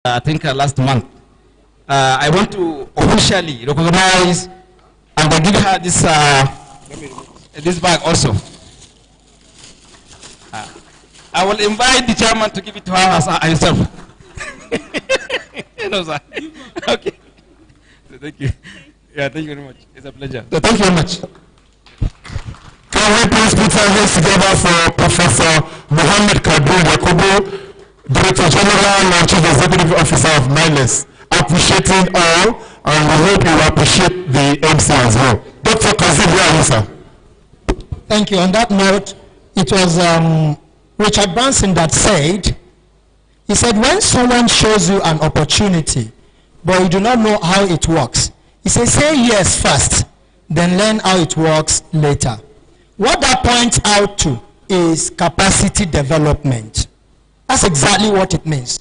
I think last month. I want to officially recognize and give her this this bag also. I will invite the chairman to give it to her herself. No, sir. Okay. So thank you. Yeah, thank you very much. It's a pleasure. So thank you very much. Can we please put our hands together for Professor Mohammed Kabir Yakubu, Director General and Chief Executive Officer of NILES, appreciating all, and we hope you appreciate the MC as well. Dr. Kazim, where are you, sir? Thank you. On that note, it was Richard Branson that said, he said, when someone shows you an opportunity, but you do not know how it works, he says, say yes first, then learn how it works later. What that points out to is capacity development. That's exactly what it means.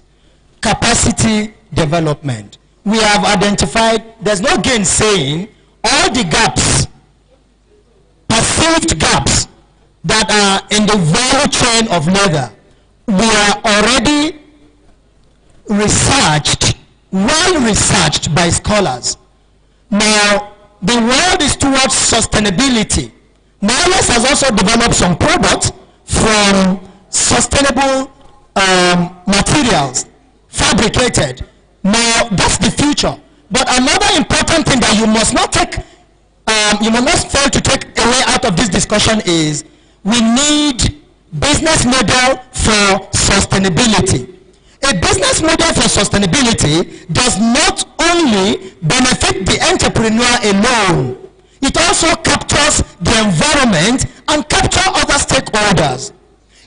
Capacity development. We have identified, there's no gainsaying all the gaps, perceived gaps that are in the value chain of leather. We are already researched, well researched by scholars. Now, the world is towards sustainability. NILES has also developed some products from sustainable materials, fabricated. Now, that's the future. But another important thing that you must not take, you must not fail to take away out of this discussion is we need business model for sustainability. A business model for sustainability does not only benefit the entrepreneur alone, it also captures the environment and captures other stakeholders.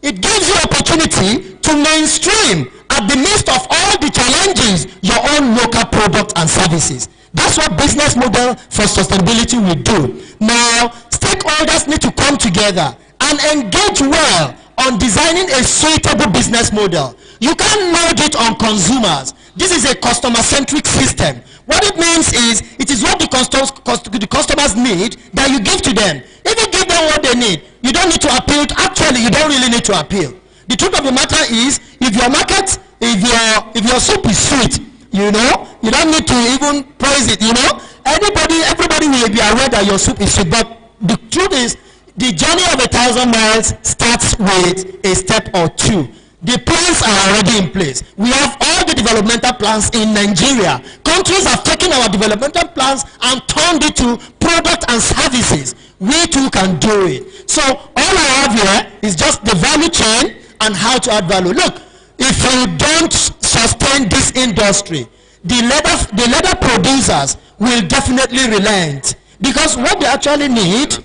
It gives you opportunity to mainstream at the midst of all the challenges your own local products and services. That's what business model for sustainability will do. Now, stakeholders need to come together and engage well on designing a suitable business model. You can't load it on consumers. This is a customer-centric system. What it means is, it is what the customers need that you give to them. If you give them what they need, you don't need to appeal. Actually, you don't really need to appeal. The truth of the matter is, if your market, if your soup is sweet, you know, you don't need to even praise it, you know. Everybody will be aware that your soup is sweet, but the truth is, the journey of 1,000 miles starts with a step or two. The plans are already in place. We have all the developmental plans in Nigeria. Countries have taken our developmental plans and turned it to product and services. We too can do it. So all I have here is just the value chain and how to add value. Look, if you don't sustain this industry, the leather producers will definitely relent, because what they actually need,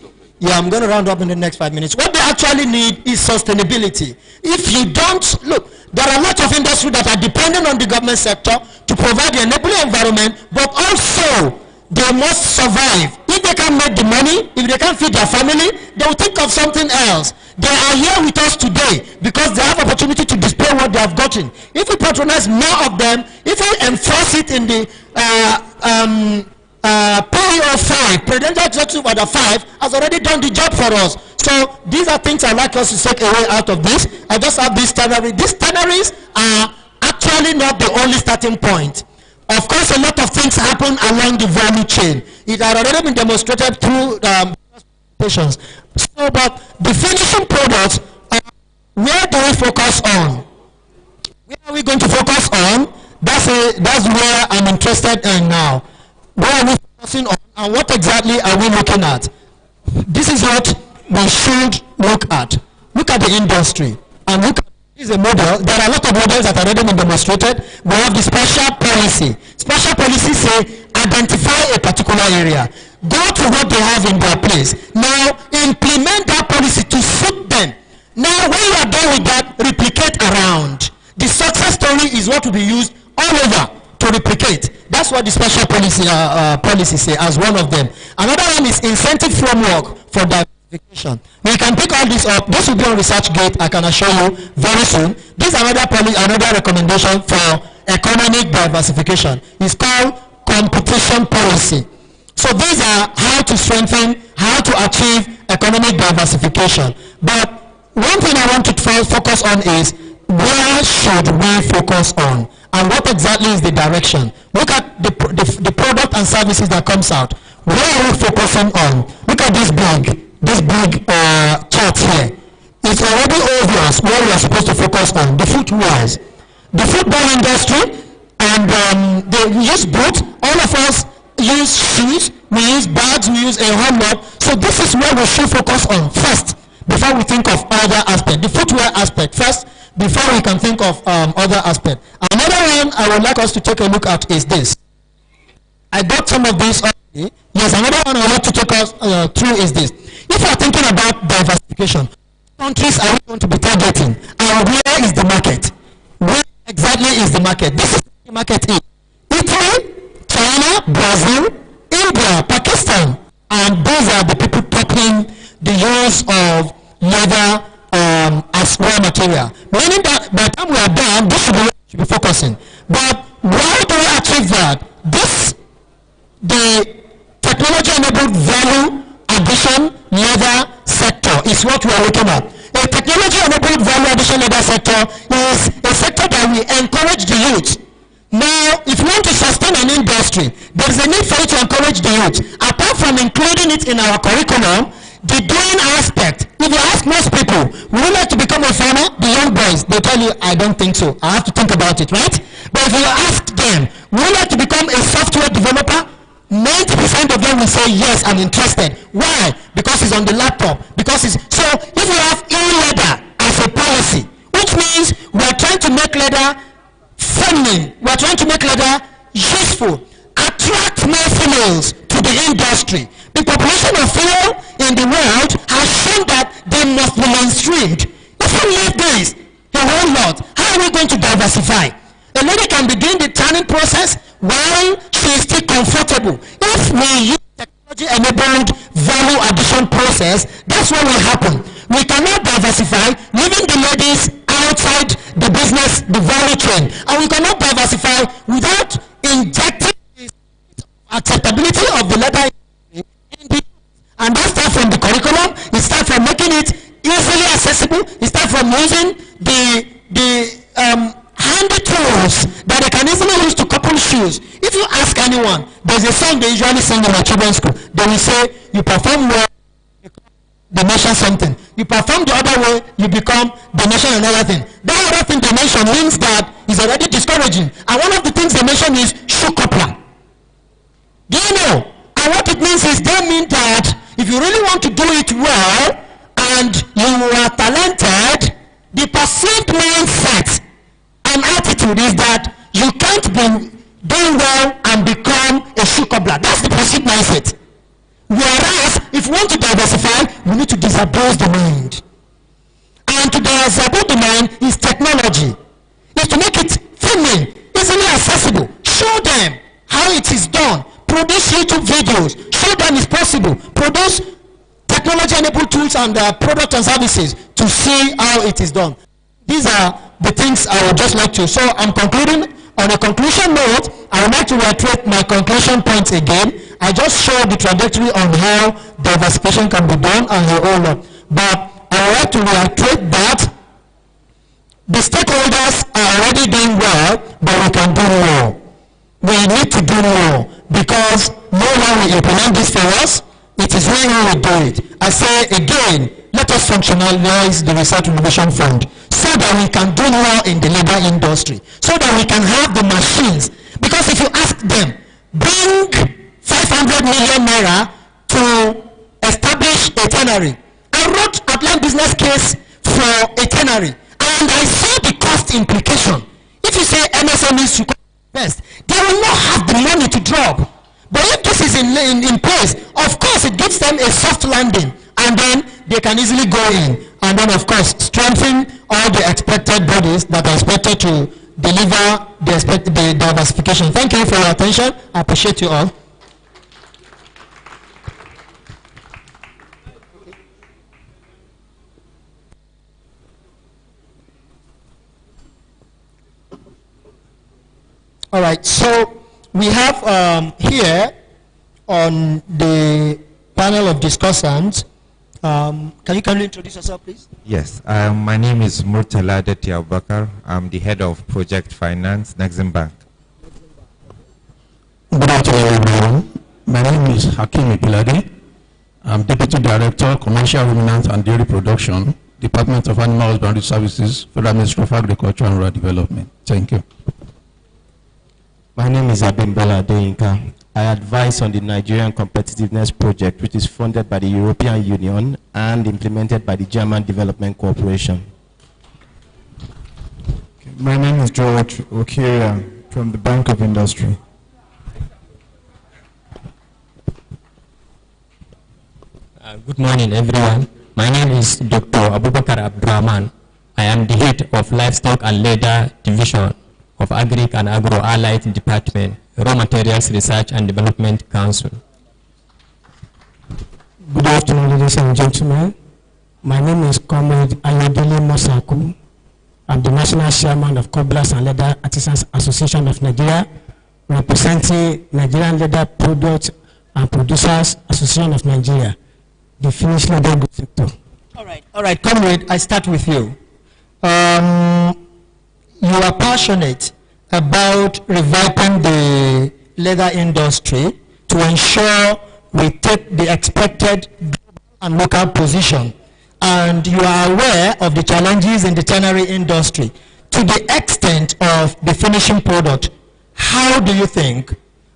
I'm going to round up in the next 5 minutes. What they actually need is sustainability. If you don't, look, there are lots of industries that are dependent on the government sector to provide the enabling environment, but also they must survive. If they can't make the money, if they can't feed their family, they will think of something else. They are here with us today because they have opportunity to display what they have gotten. If we patronize more of them, if we enforce it in the PO5, Presidential Executive Order 5 has already done the job for us. So these are things I'd like us to take away out of this. I just have these tanneries. These tanneries are actually not the only starting point. Of course, a lot of things happen along the value chain. It has already been demonstrated through presentations. So, but the finishing products, where do we focus on? Where are we going to focus on? That's where I'm interested in now. Where are we focusing on, and what exactly are we looking at? This is what we should look at. Look at the industry, and look at, this is a model. There are a lot of models that are already been demonstrated. We have the special policy. Special policy say, identify a particular area. Go to what they have in their place. Now, implement that policy to suit them. Now, when you are done with that, replicate around. The success story is what will be used all over to replicate. That's what the special policy say as one of them. Another one is incentive framework for diversification. We can pick all this up. This will be on ResearchGate, I can assure you, very soon. This is another recommendation for economic diversification. It's called competition policy. So these are how to strengthen, how to achieve economic diversification. But one thing I want to focus on is, where should we focus on? and what exactly is the direction. Look at the product and services that comes out. Where are we focusing on? Look at this big chart here. It's already obvious where we are supposed to focus on. The footwears, the football industry, and they use boots. All of us use shoes, we use bags, we use a whole lot. So this is where we should focus on first, before we think of other aspects. The footwear aspect first, before we can think of other aspects. Another one I would like us to take a look at is this. I got some of these already. Yes, another one I would like to take us through is this. If you are thinking about diversification, countries are we going to be targeting, and where is the market? Where exactly is the market? This is the market is Italy, China, Brazil, India, Pakistan, and those are the people tapping the use of leather as raw material. Meaning that by the time we are done, this should be focusing. But why do we achieve that? The technology-enabled value addition leather sector is what we are looking at. A technology-enabled value addition leather sector is a sector that we encourage the youth. Now, if you want to sustain an industry, there is a need for you to encourage the youth. Apart from including it in our curriculum, the doing aspect, if you ask most people, would you like to become a farmer? The young boys, they tell you, I don't think so. I have to think about it, right? But if you ask them, would you like to become a software developer? 90% of them will say, yes, I'm interested. Why? Because it's on the laptop. So if you have e-leather as a policy, which means we're trying to make leather feminine, we're trying to make leather useful, attract more females to the industry. The population of female in the world has shown that they must be mainstreamed. If we leave this a whole lot, how are we going to diversify? A lady can begin the tanning process while she is still comfortable. If we use technology-enabled value addition process, that's what will happen. We cannot diversify, leaving the ladies outside the business, the value chain. And we cannot diversify without injecting the acceptability of the leather industry. And that starts from the curriculum, it starts from making it easily accessible, it starts from using the handy tools that they can easily use to couple shoes. If you ask anyone, there's a song they usually sing in my children's school. They will say, you perform well, they mention something. You perform the other way, you become, they mention another thing. That other thing they mention means that it's already discouraging. And one of the things they mention is shoe coupler. Do you know? And what it means is they mean that if you really want to do it well and you are talented, the perceived mindset and attitude is that you can't be doing well and become a shoe cobbler. That's the perceived mindset. Whereas, if we want to diversify, we need to disabuse the mind. And to disabuse the mind is technology. Is to make it feminine, easily accessible. Show them how it is done. Produce YouTube videos. Show them it's possible. Produce technology-enabled tools and products and services to see how it is done. These are the things I would just like to. So I'm concluding. On a conclusion note, I would like to reiterate my conclusion points again. I just showed the trajectory on how diversification can be done and the whole lot. But I would like to reiterate that the stakeholders are already doing well, but we can do more. We need to do more because no one will implement this for us. It is when we will do it. I say again, let us functionalize the Research Innovation Fund so that we can do more in the leather industry, so that we can have the machines. Because if you ask them, bring 500 million naira to establish a tannery. I wrote outline business case for a tannery, and I saw the cost implication. If you say MSMEs should invest, they will not have the money to drop. But if this is in place, of course it gives them a soft landing, and then they can easily go in, and then of course strengthen all the expected bodies that are expected to deliver the diversification. Thank you for your attention. I appreciate you all. All right, so we have here on the panel of discussants Can you kindly introduce yourself, please? Yes, my name is Murtala Deti Abubakar. I'm the head of project finance, Nexim Bank. Good afternoon, everyone. My name is Hakim Ipilade. I'm Deputy Director, Commercial Ruminant and Dairy Production, Department of Animal Husbandry Services, Federal Ministry of Agriculture and Rural Development. Thank you. My name is Abimbola Adeyinka. I advise on the Nigerian Competitiveness Project, which is funded by the European Union and implemented by the German Development Corporation. My name is George Okiria from the Bank of Industry. Good morning, everyone. My name is Dr. Abubakar Abdurrahman. I am the head of Livestock and Leather Division of Agric and Agro-Allied Department, Raw Materials Research and Development Council. Good afternoon, ladies and gentlemen. My name is Comrade Ayodele Mosaku. I'm the National Chairman of Cobblers and Leather Artisans Association of Nigeria, representing Nigerian Leather Products and Producers Association of Nigeria, the finished leather goods sector. All right, Comrade, I start with you. You are passionate about reviving the leather industry to ensure we take the expected global and local position. And you are aware of the challenges in the tannery industry to the extent of the finishing product. How do you think?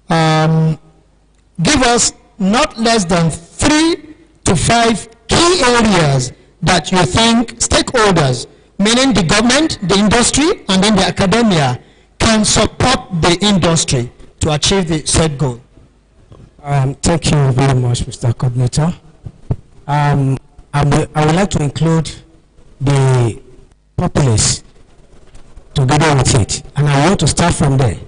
Give us not less than 3 to 5 key areas that you think stakeholders, meaning the government, the industry, and then the academia, can support the industry to achieve the said goal. Thank you very much, Mr. Coordinator. I would like to include the populace together with it, and I want to start from there.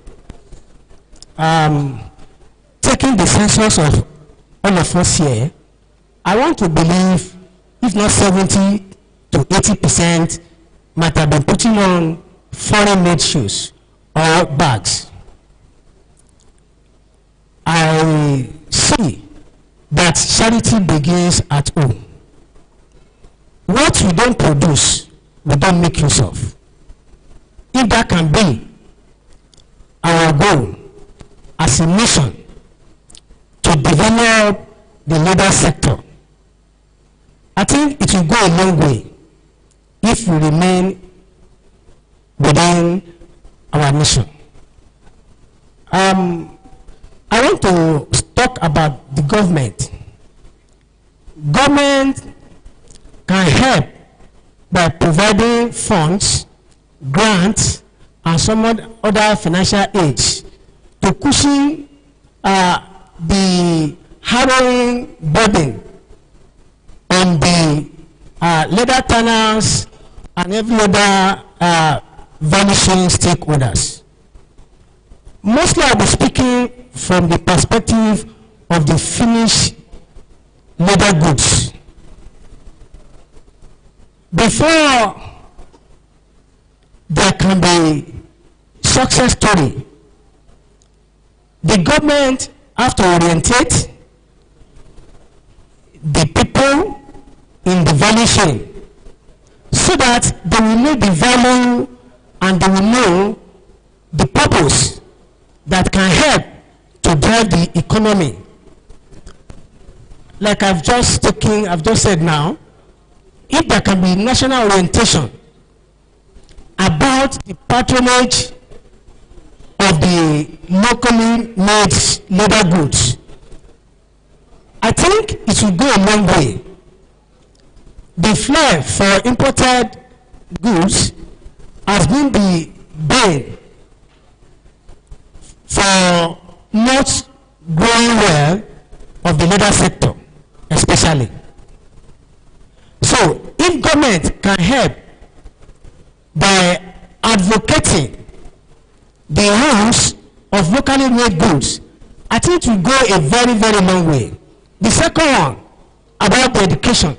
Taking the census of all of us here, I want to believe, if not 70 to 80%, might have been putting on foreign-made shoes or bags. I see that charity begins at home. What we don't produce, we don't make use of. If that can be our goal as a nation to develop the leather sector, I think it will go a long way if we remain within our nation. I want to talk about the government. Government can help by providing funds, grants, and some other financial aids to cushion the harrowing burden on the leather tanners and every other vanishing stakeholders. Mostly I'll be speaking from the perspective of the finished leather goods. Before there can be success story, the government have to orientate the people in the value chain so that they will know the value and they will know the purpose that can help to drive the economy. Like I've just said now, if there can be national orientation about the patronage of the locally made leather goods, I think it will go a long way. The flair for imported goods has been the bane for not growing well of the leather sector, especially. So, if government can help by advocating the use of locally made goods, I think it will go a very, very long way. The second one, about the education.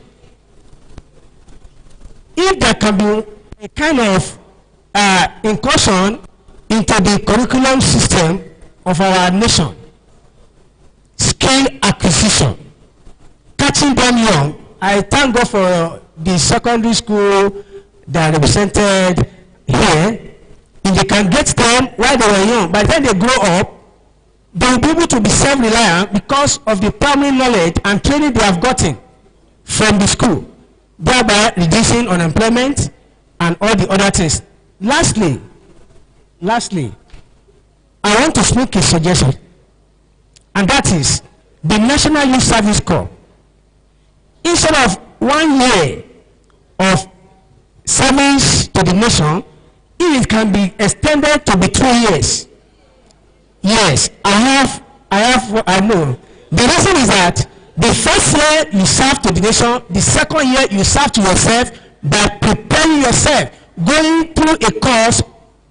If there can be a kind of incursion into the curriculum system of our nation, skill acquisition, catching them young I thank God for the secondary school that are represented here. If they can get them while they were young, by the time they grow up, they will be able to be self-reliant because of the primary knowledge and training they have gotten from the school, thereby reducing unemployment and all the other things. Lastly, I want to make a suggestion, and that is the National Youth Service Corps. Instead of 1 year of service to the nation, it can be extended to be 2 years. Yes, I know. The reason is that the first year you serve to the nation, the second year you serve to yourself by preparing yourself, going through a course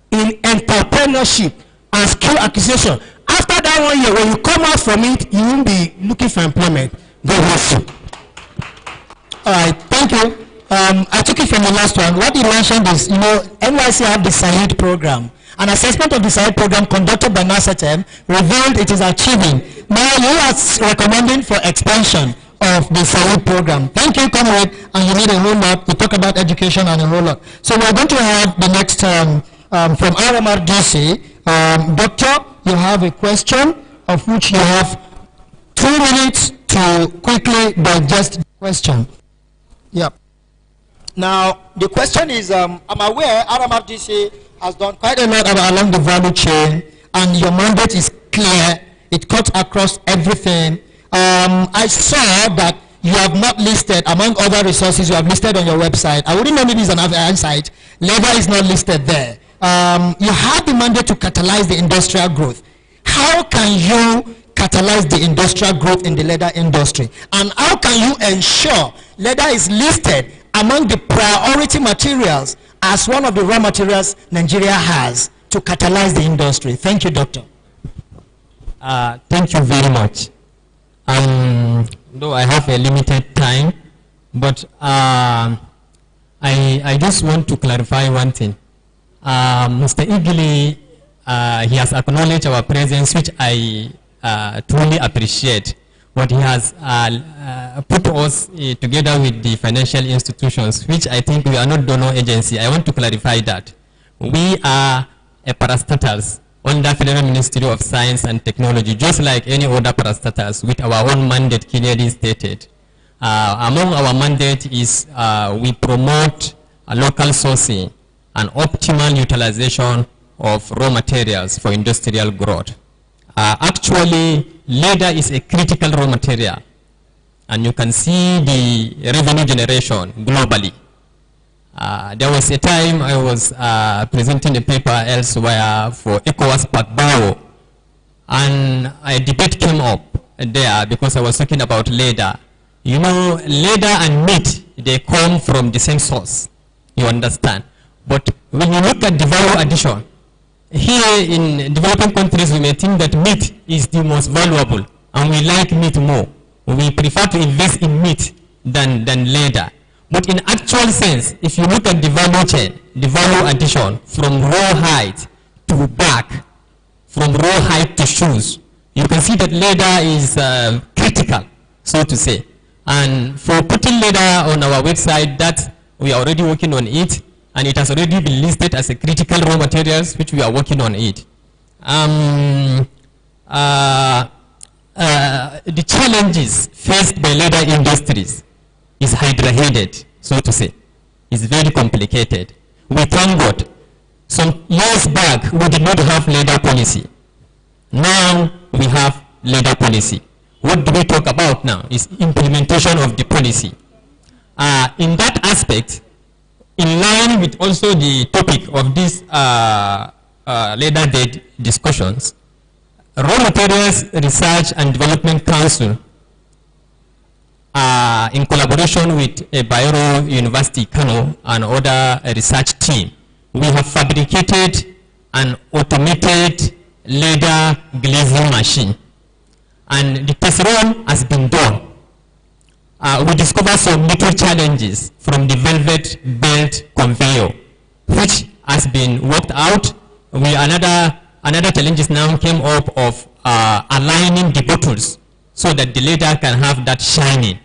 in entrepreneurship and skill acquisition. After that 1 year, when you come out from it, you won't be looking for employment. God bless you. All right, thank you. I took it from the last one. What you mentioned is, NYC have the Salute program. An assessment of the Salute program conducted by NASETM revealed it is achieving. Now you are recommending for expansion of the Salute program. Thank you, comrade, and you need a whole lot. We talk about education and a whole lot. So we're going to have the next from RMRDC. Doctor, you have a question of which you have 2 minutes to quickly digest the question. Yep. Now, the question is, I'm aware RMRDC has done quite a lot along the value chain, and your mandate is clear. It cuts across everything. I saw that you have not listed, among other resources you have listed on your website. I wouldn't know maybe it's an insight. Labor is not listed there. You have the mandate to catalyze the industrial growth. How can you catalyze the industrial growth in the leather industry? And how can you ensure leather is listed among the priority materials as one of the raw materials Nigeria has to catalyze the industry? Thank you, Doctor. Thank you very much. Though I have a limited time, but I just want to clarify one thing. Mr. Igili, he has acknowledged our presence, which I truly appreciate. But he has put us together with the financial institutions, which I think we are not donor agency. I want to clarify that. We are a parastatals under Federal Ministry of Science and Technology, just like any other parastatals, with our own mandate clearly stated. Among our mandate is we promote local sourcing and optimal utilization of raw materials for industrial growth. Actually, leather is a critical raw material, and you can see the revenue generation globally. There was a time I was presenting a paper elsewhere for ECOWAS Pakbao, and a debate came up there because I was talking about leather. You know, leather and meat, they come from the same source, you understand. But when you look at the value addition, here in developing countries, we may think that meat is the most valuable, and we like meat more. We prefer to invest in meat than leather. But in actual sense, if you look at the value chain, the value addition from raw hide to back, from raw hide to shoes, you can see that leather is critical, so to say. And for putting leather on our website, that we are already working on it, and it has already been listed as a critical raw materials, which we are working on it. The challenges faced by leather industries is hydra-headed, so to say. It's very complicated. We thank God. Some years back, we did not have leather policy. Now we have leather policy. What do we talk about now is implementation of the policy. In that aspect, in line with also the topic of this leather day discussions, Raw Materials Research and Development Council, in collaboration with Bayero University, Kano, and other research team, we have fabricated an automated leather glazing machine. And the test run has been done. We discovered some little challenges from the velvet belt conveyor, which has been worked out. Another challenges now came up of aligning the bottles so that the leather can have that shining.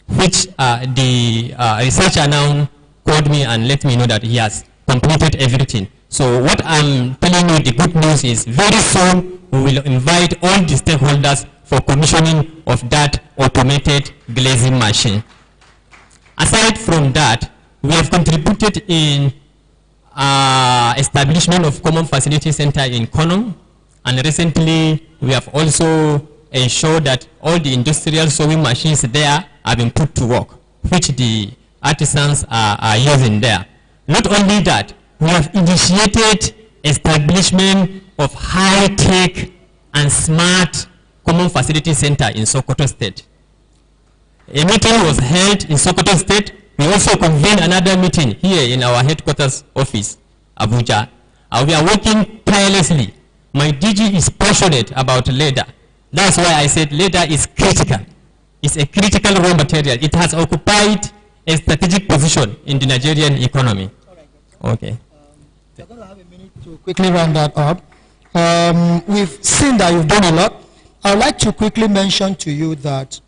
which the researcher now called me and let me know that he has completed everything. So what I'm telling you, the good news is very soon we will invite all the stakeholders for commissioning of that automated glazing machine. Aside from that, we have contributed in establishment of common facility center in Konong, and recently we have also ensured that all the industrial sewing machines there have been put to work, which the artisans are using there. Not only that, we have initiated establishment of high-tech and smart common facility center in Sokoto State. A meeting was held in Sokoto State. We also convened another meeting here in our headquarters office, Abuja. We are working tirelessly. My DG is passionate about leather. That's why I said leather is critical. It's a critical raw material. It has occupied a strategic position in the Nigerian economy. Okay. We're going to have a minute to quickly round that up. We've seen that you've done a lot. I would like to quickly mention to you that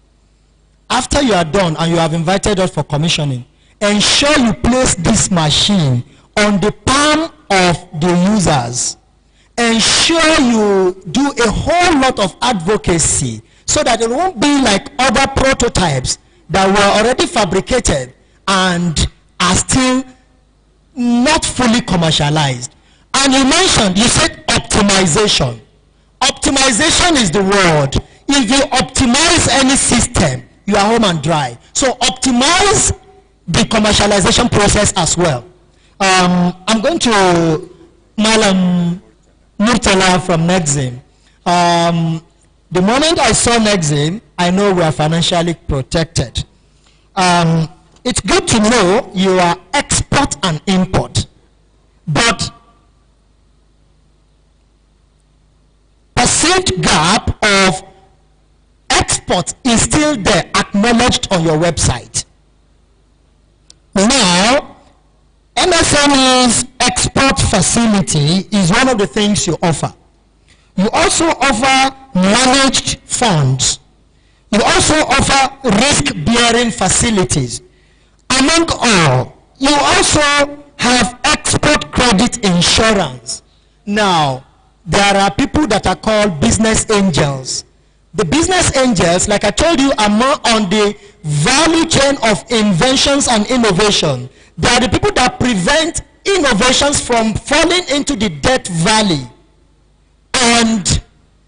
after you are done and you have invited us for commissioning, ensure you place this machine on the palm of the users. Ensure you do a whole lot of advocacy so that it won't be like other prototypes that were already fabricated and are still not fully commercialized. And you said optimization. Optimization is the word. If you optimize any system, you are home and dry. So optimize the commercialization process as well. I'm going to Malam Murtala from Nexim. The moment I saw Nexim, I know we are financially protected. It's good to know you are export and import, but perceived gap of export is still there, acknowledged on your website. Now, MSME's export facility is one of the things you offer. You also offer managed funds. You also offer risk-bearing facilities. Among all, you also have export credit insurance. Now, there are people that are called business angels. The business angels, like I told you, are more on the value chain of inventions and innovation. They are the people that prevent innovations from falling into the debt valley. And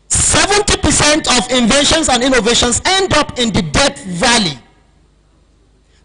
70% of inventions and innovations end up in the debt valley.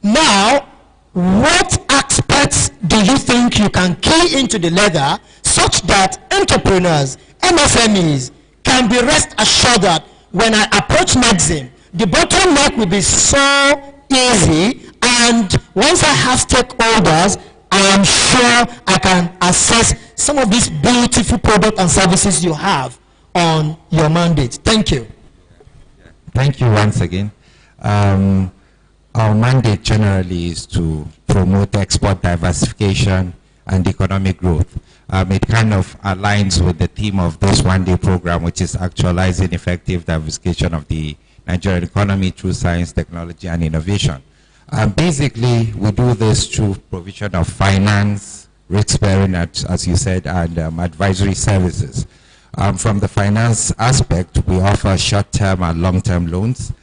Now, what aspects do you think you can key into the leather such that entrepreneurs, MSMEs, can be rest assured that when I approach Nexim, the bottleneck will be so easy, and once I have stakeholders, I am sure I can access some of these beautiful products and services you have on your mandate. Thank you. Thank you once again. Our mandate generally is to promote export diversification and economic growth. It kind of aligns with the theme of this one-day program, which is actualizing effective diversification of the Nigerian economy through science, technology, and innovation. Basically, we do this through provision of finance, risk-bearing, as you said, and advisory services. From the finance aspect, we offer short-term and long-term loans.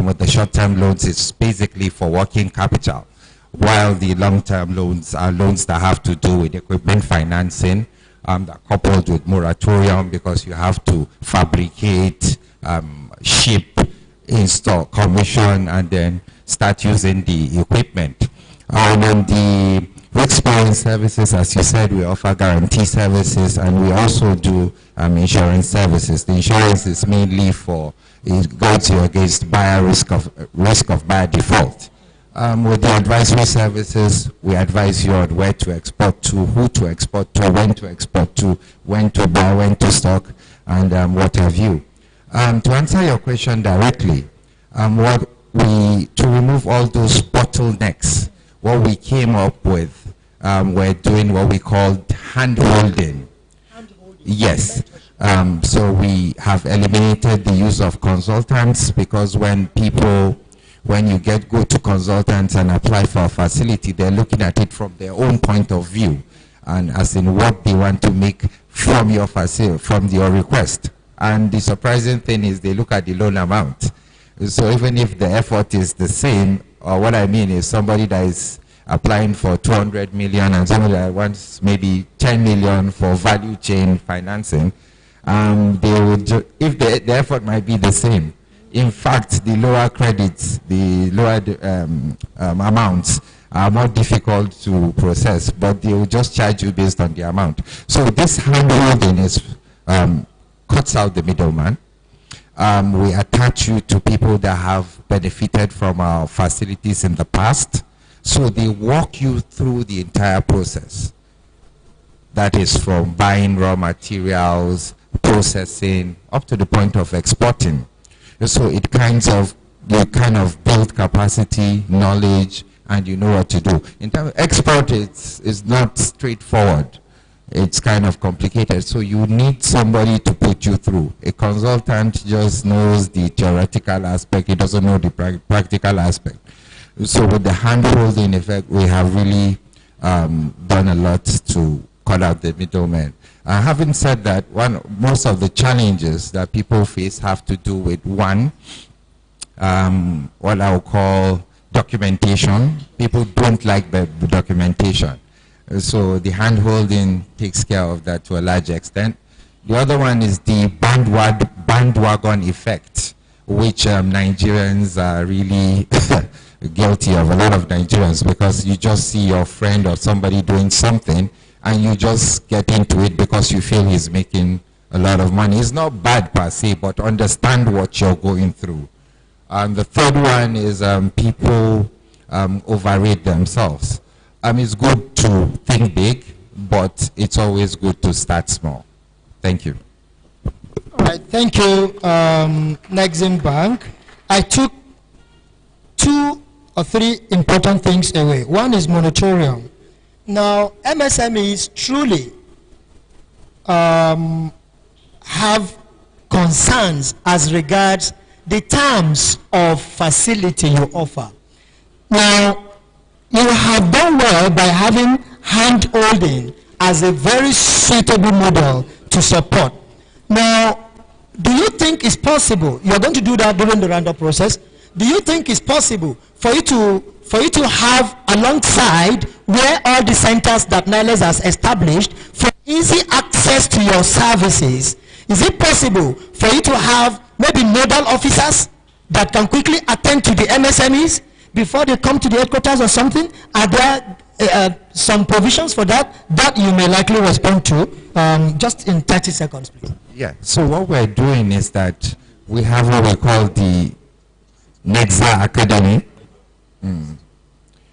With the short-term loans, it's basically for working capital, while the long-term loans are loans that have to do with equipment financing, that are coupled with moratorium, because you have to fabricate, ship, install, commission, and then start using the equipment. And then the risk-bearing services, as you said, we offer guarantee services, and we also do insurance services. The insurance is mainly for, it guards you against buyer risk of buyer default. With the advisory services, we advise you on where to export to, who to export to, when to buy, when to stock, and what have you. To answer your question directly, to remove all those bottlenecks, what we came up with, we're doing what we call hand-holding. Yes. So we have eliminated the use of consultants, because when when you go to consultants and apply for a facility, they're looking at it from their own point of view, and as in what they want to make from your facility, from your request. And the surprising thing is they look at the loan amount. So even if the effort is the same, or what I mean is somebody that is applying for 200 million and somebody that wants maybe 10 million for value chain financing, they would if the effort might be the same. In fact, the lower credits, the lower amounts are more difficult to process, but they will just charge you based on the amount. So this handholding is cuts out the middleman. We attach you to people that have benefited from our facilities in the past. So they walk you through the entire process. That is from buying raw materials, processing, up to the point of exporting. So it you kind of build capacity, knowledge, and you know what to do. In terms of export, it's not straightforward. It's kind of complicated. So you need somebody to put you through. A consultant just knows the theoretical aspect. He doesn't know the practical aspect. So with the hand-holding effect, we have really done a lot to cut out the middlemen. Having said that, most of the challenges that people face have to do with one, what I would call documentation. People don't like the documentation. So the hand-holding takes care of that to a large extent. The other one is the bandwagon effect, which Nigerians are really guilty of, a lot of Nigerians, because you just see your friend or somebody doing something and you just get into it because you feel he's making a lot of money. It's not bad per se, but understand what you're going through. And the third one is people overrate themselves. It's good to think big, but it's always good to start small. Thank you. All right, thank you, Nexim Bank. I took 2 or 3 important things away. One is moratorium. Now, MSMEs truly have concerns as regards the terms of facility you offer. Now, you have done well by having hand-holding as a very suitable model to support. Now, do you think it's possible, you're going to do that during the roundup process, do you think it's possible for you to have alongside where all the centers that NILES has established for easy access to your services? Is it possible for you to have maybe nodal officers that can quickly attend to the MSMEs before they come to the headquarters or something? Are there some provisions for that you may likely respond to? Just in 30 seconds, please. Yeah, so what we're doing is that we have what we call the Nexa Academy.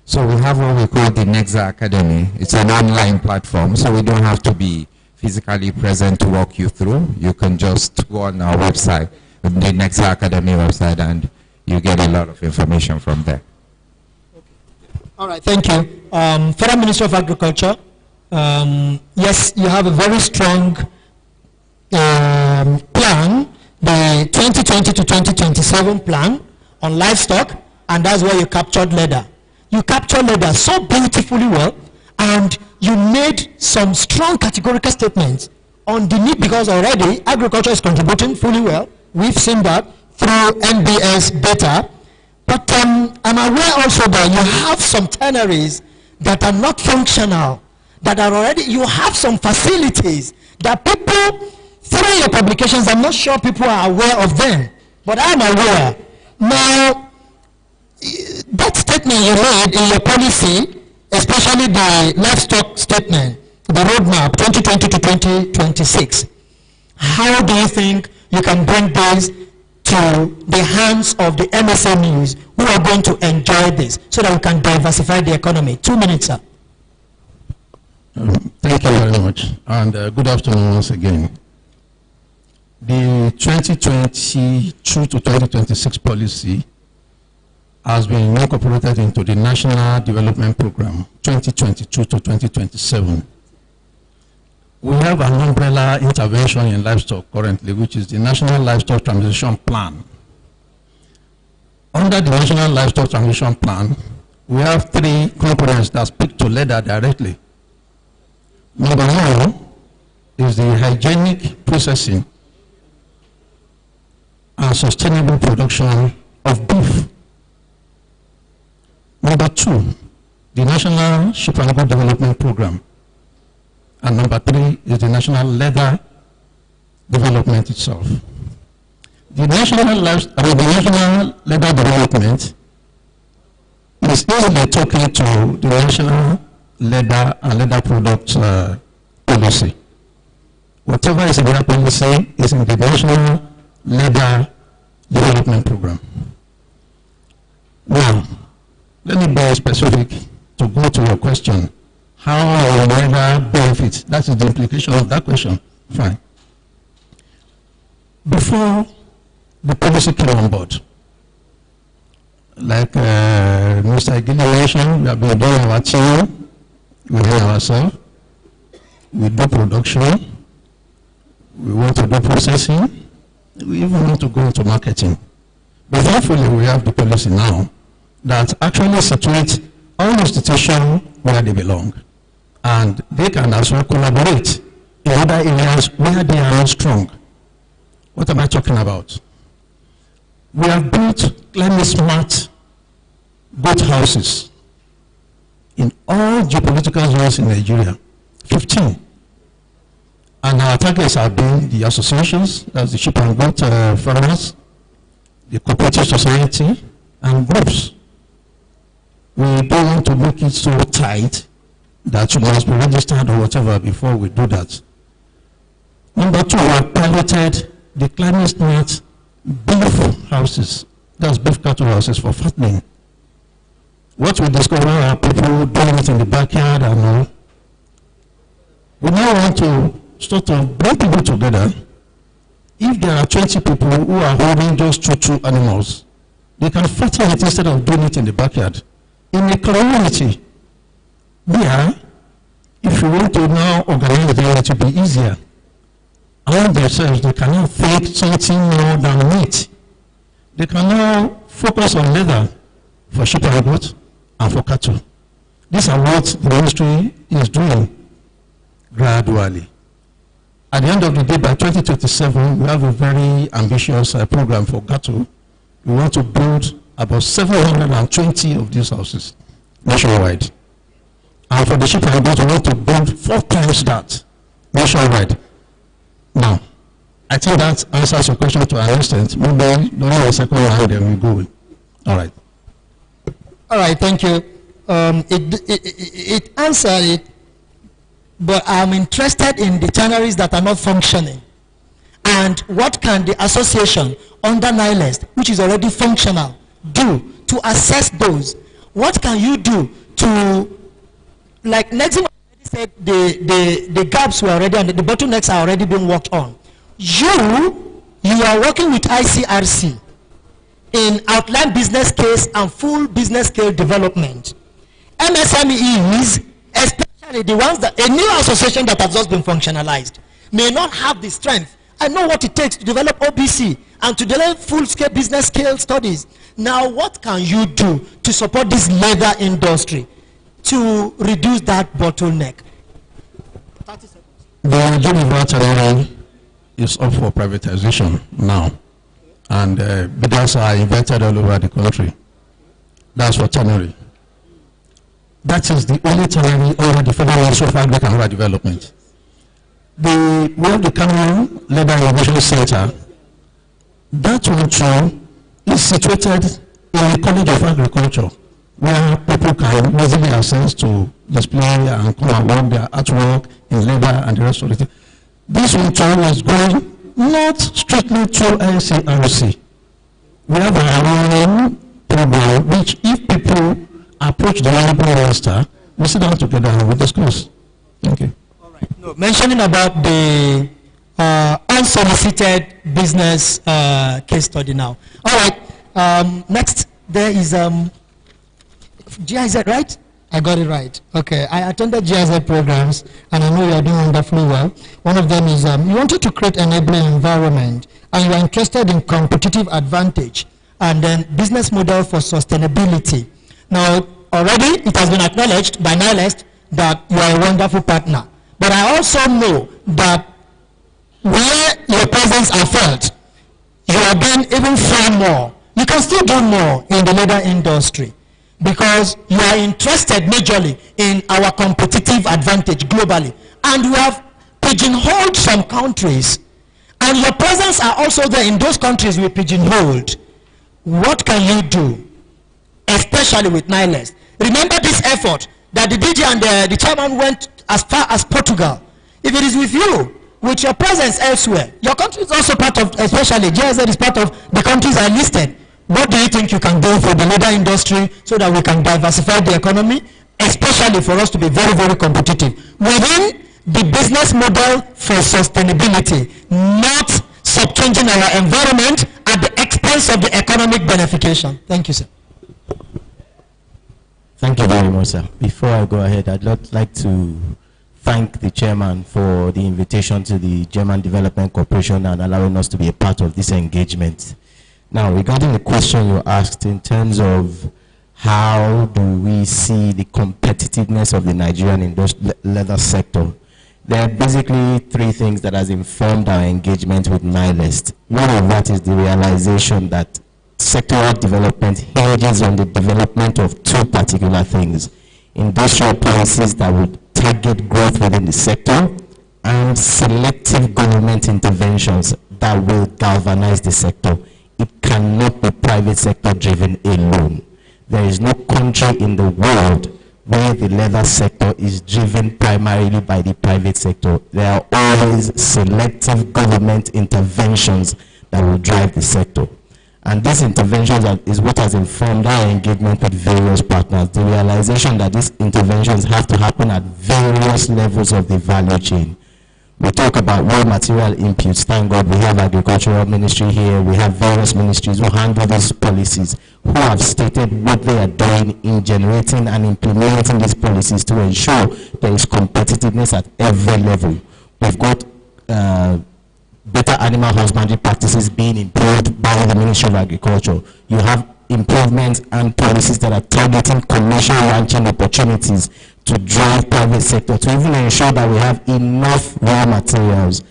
So we have what we call the Nexa Academy. It's an online platform, so we don't have to be physically present to walk you through. You can just go on our website, the Nexa Academy website, and you get a lot of information from there. All right, thank you. Federal Ministry of Agriculture, yes, you have a very strong plan, the 2020 to 2027 plan on livestock, and that's where you captured leather. You captured leather so beautifully well, and you made some strong categorical statements on the need, because already agriculture is contributing fully well. We've seen that through NBS data. But I'm aware also that you have some tanneries that are not functional, that are already, you have some facilities that people, through your publications, I'm not sure people are aware of them, but I'm aware. Now, that statement you made in your policy, especially the livestock statement, the roadmap 2020 to 2026, how do you think you can bring this to the hands of the MSMEs who are going to enjoy this so that we can diversify the economy? 2 minutes, sir. Thank you very much, and good afternoon once again. The 2022 to 2026 policy has been incorporated into the National Development Program 2022 to 2027. We have an umbrella intervention in livestock currently, which is the National Livestock Transition Plan. Under the National Livestock Transition Plan, we have 3 components that speak to leather directly. Number 1 is the hygienic processing and sustainable production of beef. Number 2, the National Sheep and Goat Development Program. And number 3 is the National Leather Development itself. The National Leather Development is easily talking to the National Leather and Leather Products Policy. Whatever is in that policy is in the National Leather Development Program. Now, let me be specific to go to your question. How will leather benefit? That is the implication of that question. Fine. Before the policy came on board, like Mr. Igili mentioned, we have been doing our team, we do ourselves, we do production, we want to do processing, we even want to go into marketing. But hopefully we have the policy now that actually situates all institutions where they belong. And they can as well collaborate in other areas where they are not strong. What am I talking about? We have built climate smart goat houses in all geopolitical zones in Nigeria, 15. And our targets have been the associations, that's the sheep and goat farmers, the cooperative society, and groups. We don't want to make it so tight that you must be registered or whatever before we do that. Number 2, we have piloted the climate smart beef houses, that's beef cattle houses for fattening. What we discover are people doing it in the backyard and all. We now want to sort of bring people together. If there are 20 people who are holding just two animals, they can fatten it instead of doing it in the backyard. In a community, here, if you want to now organize them, it will be easier. Among themselves, they cannot think something more than meat. They can now focus on leather for sheep and goat and for cattle. These are what the ministry is doing gradually. At the end of the day, by 2027, we have a very ambitious program for cattle. We want to build about 720 of these houses nationwide. And for the sheep and goat, we want to build 4 times that nationwide. Now, I think that answers your question to an extent. Maybe during the second round, then we go. All right. All right, thank you. It answered it, but I'm interested in the tanneries that are not functioning. And what can the association under NILEST, which is already functional, do to assess those? What can you do to, like Nexim already said, the gaps were already, and the bottlenecks are already being worked on. You are working with ICRC in outline business case and full business scale development. MSMEs, especially the ones that, a new association that has just been functionalized, may not have the strength. I know what it takes to develop OBC and to develop full-scale business scale studies. Now, what can you do to support this leather industry to reduce that bottleneck? 30 seconds. The Universal is up for privatization now, and bidders are invited all over the country. That's for tannery. That is the only tannery under the Federal Ministry of Agriculture and Rural Development. We have the Cameroon Leather Innovation Center. That one too is situated in the College of Agriculture, where people can easily access to display and come and work their artwork in leather and the rest of it. This one too is going not strictly to ICRC. We have our own program, which if people approach the Honorable Minister, we sit down together and we discuss. Thank you. All right. No, mentioning about the unsolicited business case study now. All right. Next, there is GIZ, right? I got it right. Okay. I attended GIZ programs, and I know you are doing wonderfully well. One of them is you wanted to create an enabling environment, and you are interested in competitive advantage and then business model for sustainability. Now, already it has been acknowledged by NILEST that you are a wonderful partner. But I also know that where your presence are felt, you are doing even far more. You can still do more in the leather industry because you are interested majorly in our competitive advantage globally. And you have pigeonholed some countries, and your presence are also there in those countries we pigeonholed. What can you do, especially with NILEST? Remember this effort that the DG and the chairman went as far as Portugal. If it is with you, with your presence elsewhere, your country is also part of, especially GIZ is part of the countries I listed. What do you think you can do for the leather industry so that we can diversify the economy, especially for us to be very, very competitive within the business model for sustainability, not subchanging our environment at the expense of the economic benefication? Thank you, sir. Thank you very much, sir. Before I go ahead, I'd like to thank the chairman for the invitation to the German Development Corporation and allowing us to be a part of this engagement. Now, regarding the question you asked in terms of how do we see the competitiveness of the Nigerian leather sector, there are basically three things that has informed our engagement with NILEST. One of that is the realization that sectoral development hinges on the development of two particular things: industrial policies that would target growth within the sector and selective government interventions that will galvanize the sector. It cannot be private sector driven alone. There is no country in the world where the leather sector is driven primarily by the private sector. There are always selective government interventions that will drive the sector. And these interventions is what has informed our engagement with various partners. The realization that these interventions have to happen at various levels of the value chain. We talk about raw material inputs. Thank God we have agricultural ministry here. We have various ministries who handle these policies, who have stated what they are doing in generating and implementing these policies to ensure there is competitiveness at every level. We've got better animal husbandry practices being improved by the Ministry of Agriculture. You have improvements and policies that are targeting commercial ranching opportunities to drive private sector, to even ensure that we have enough raw materials.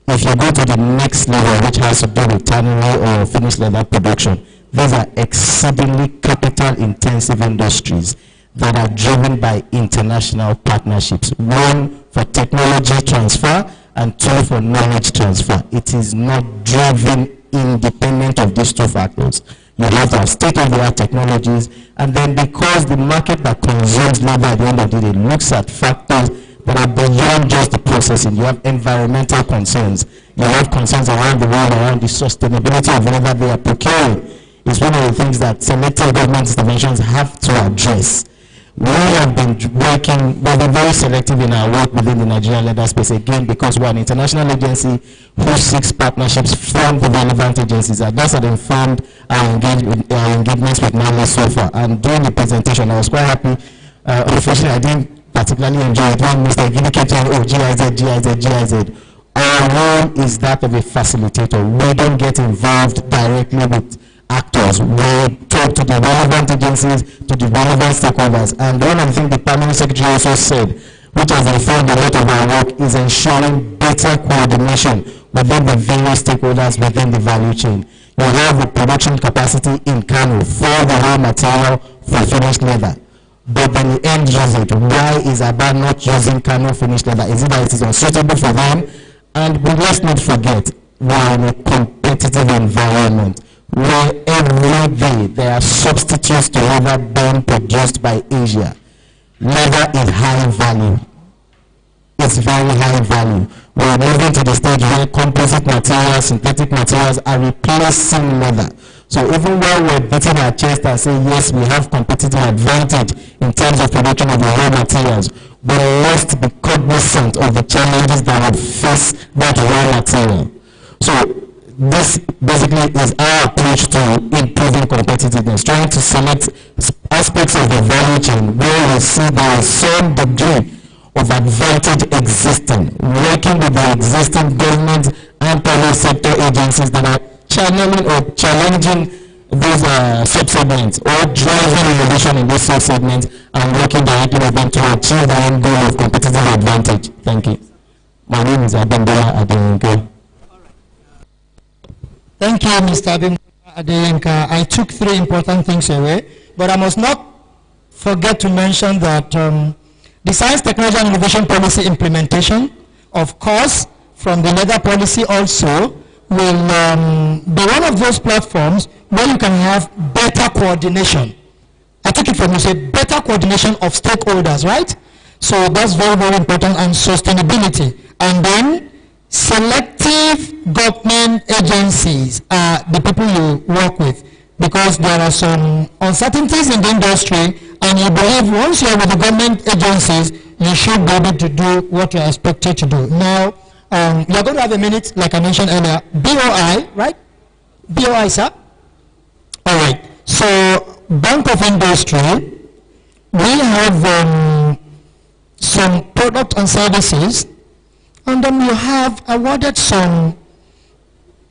If you go to the next level, which has to do with tannery or finished leather production, these are exceedingly capital intensive industries that are driven by international partnerships. One, for technology transfer, and two, for knowledge transfer. It is not driven independent of these two factors. You have to have state-of-the-art technologies, and then because the market that consumes labor at the end of the day looks at factors that are beyond just the processing. You have environmental concerns. You have concerns around the world, around the sustainability of whatever they are procuring. It's one of the things that selective government interventions have to address. We have been working, we've been very selective in our work within the Nigerian leather space, again, because we're an international agency who seeks partnerships from the relevant agencies. And that's what informed our engagements with NILEST so far. And during the presentation, I was quite happy. Unfortunately, I didn't particularly enjoy it when Mr. Gini kept saying, oh, GIZ. Our role is that of a facilitator. We don't get involved directly with actors. We talk to the relevant agencies, to the relevant stakeholders. And one of the things the Permanent Secretary also said, which has informed a lot of our work, is ensuring better coordination within the various stakeholders within the value chain. You have the production capacity in Kano for the raw material for finished leather. But then the end user, why is about not using Kano finished leather? Is it that it is unsuitable for them? And let's not forget, we're in a competitive environment where every day there are substitutes to leather being produced by Asia. Leather is high value. It's very high value. We're moving to the stage where composite materials, synthetic materials are replacing leather. So even while we're beating our chest and saying, yes, we have competitive advantage in terms of production of the raw materials, we must be cognizant of the challenges that would face that raw material. So this basically is our approach to improving competitiveness, trying to select aspects of the value chain where we see there is some degree of advantage existing, working with the existing government and private sector agencies that are channeling or challenging those sub-segments or driving innovation in those sub-segments and working directly with them to achieve the end goal of competitive advantage. Thank you. My name is Abimbola Adeyinka. Thank you, Mr. Abimbola Adeyinka. I took 3 important things away, but I must not forget to mention that the Science, Technology and Innovation Policy implementation, of course, from the leather policy also, will be one of those platforms where you can have better coordination. I take it from you, say better coordination of stakeholders, right? So that's very, very important, and sustainability. And then selective government agencies are the people you work with, because there are some uncertainties in the industry, and you believe once you are with the government agencies, you should be able to do what you are expected to do. Now, you are going to have a minute, like I mentioned earlier, BOI, right? BOI, sir? All right. So, Bank of Industry, we have some product and services, and then you have awarded some,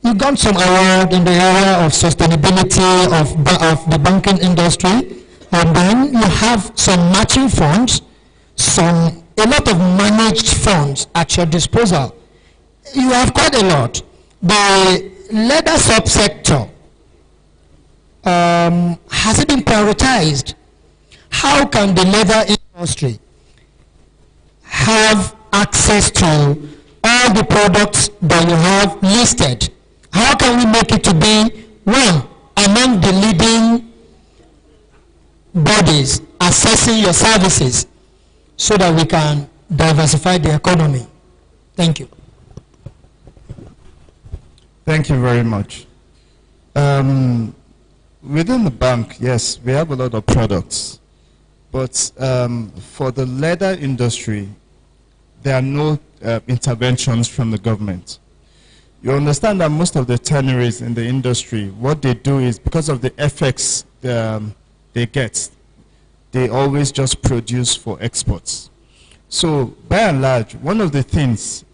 you got some award in the area of sustainability of the banking industry, and then you have some matching funds, a lot of managed funds at your disposal. You have quite a lot. The leather subsector, has it been prioritized? How can the leather industry have access to all the products that you have listed? How can we make it to be one among the leading bodies assessing your services so that we can diversify the economy? Thank you. Thank you very much. Within the bank, yes, we have a lot of products. But for the leather industry, there are no interventions from the government. You understand that most of the tanneries in the industry, what they do is, because of the effects they get, they always just produce for exports. So by and large, one of the things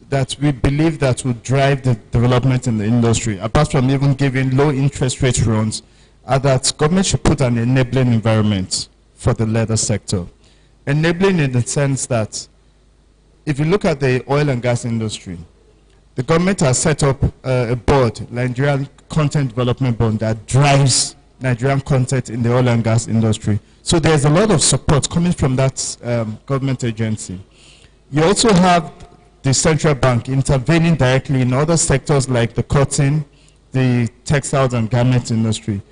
that we believe that will drive the development in the industry, apart from even giving low interest rate loans, are that government should put an enabling environment for the leather sector. Enabling in the sense that if you look at the oil and gas industry, the government has set up a board, Nigerian Content Development Board, that drives Nigerian content in the oil and gas industry. So there's a lot of support coming from that government agency. You also have the central bank intervening directly in other sectors like the cotton, the textiles and garment industry.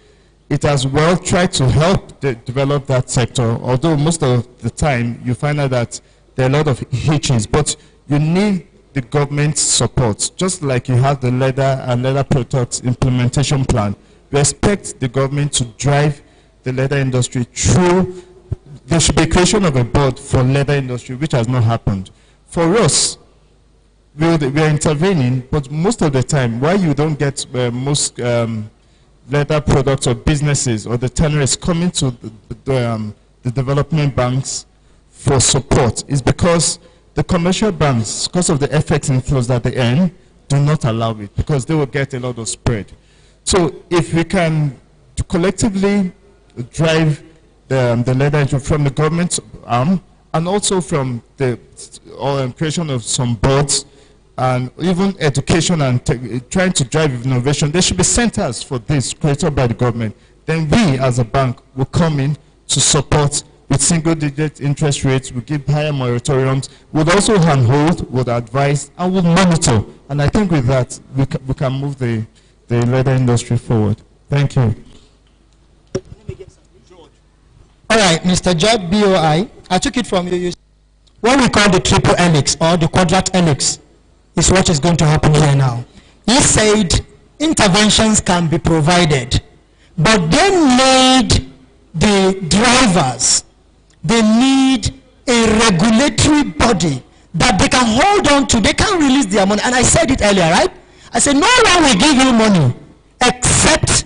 It has well tried to help develop that sector, although most of the time you find out that there are a lot of hitches, but you need the government support. Just like you have the leather and leather products implementation plan, we expect the government to drive the leather industry through. There should be creation of a board for leather industry, which has not happened. For us, we are intervening, but most of the time, why you don't get most leather products or businesses or the tanneries coming to the development banks for support is because the commercial banks, because of the FX inflows that they earn, do not allow it, because they will get a lot of spread. So if we can collectively drive the leather industry from the government arm, and also from the creation of some boards, and even education and trying to drive innovation, there should be centers for this created by the government. Then we as a bank will come in to support with single-digit interest rates, we give higher moratoriums, would also handhold, would advise, and would monitor. And I think with that, we can move the leather industry forward. Thank you. All right, Mr. George BOI, I took it from you. What we call the triple helix or the quadrant helix is what is going to happen here now. He said interventions can be provided, but they need the drivers. They need a regulatory body that they can hold on to. They can't release their money. And I said it earlier, right? I said, no one will give you money except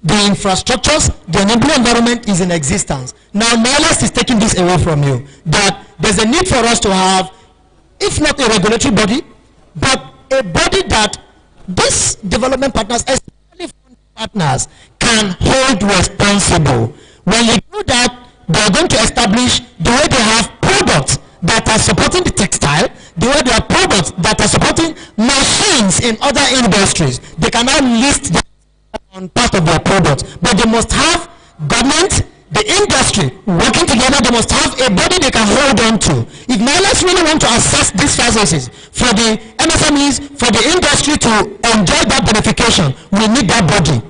the infrastructures, the enabling environment is in existence. Now, Miles is taking this away from you, that there's a need for us to have, if not a regulatory body, but a body that these development partners, especially partners can hold responsible. When you do that, they are going to establish the way they have products that are supporting the textile, the way they have products that are supporting machines in other industries. They cannot list them on part of their products, but they must have government, the industry working together. They must have a body they can hold on to. If Mylas really want to assess these facilities for the MSMEs, for the industry to enjoy that benefication, we need that body